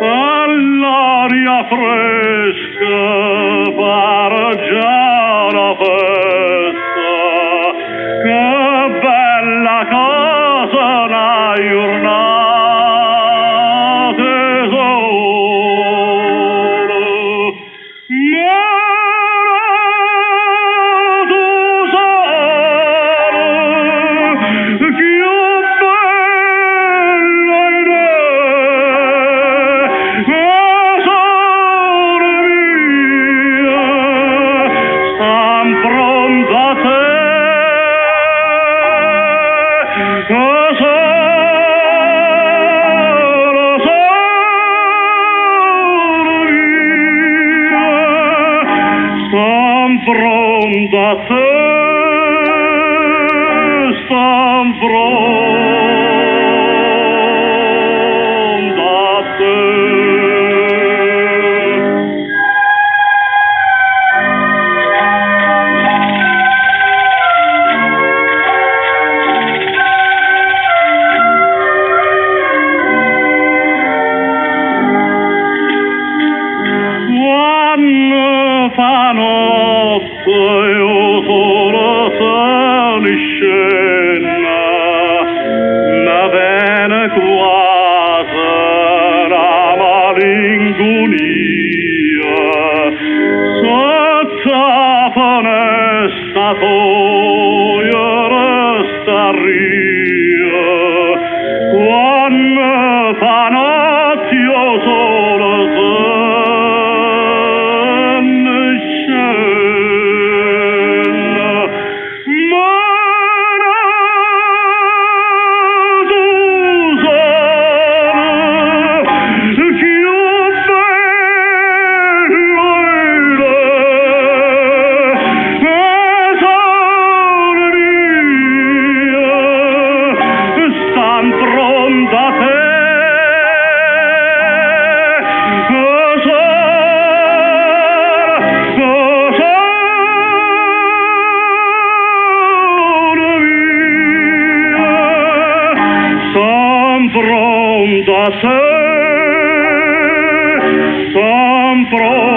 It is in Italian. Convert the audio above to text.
all'aria fresca pare già la festa, che bella cosa una giornata sola. Ma tu sai che pronta te, stan pronta te. Quando fa notte io solo sono in scena, mi viene quasi la malinconia, sotto la finestra tua resta ria, quando fa notte io solo pronta te, son pronta.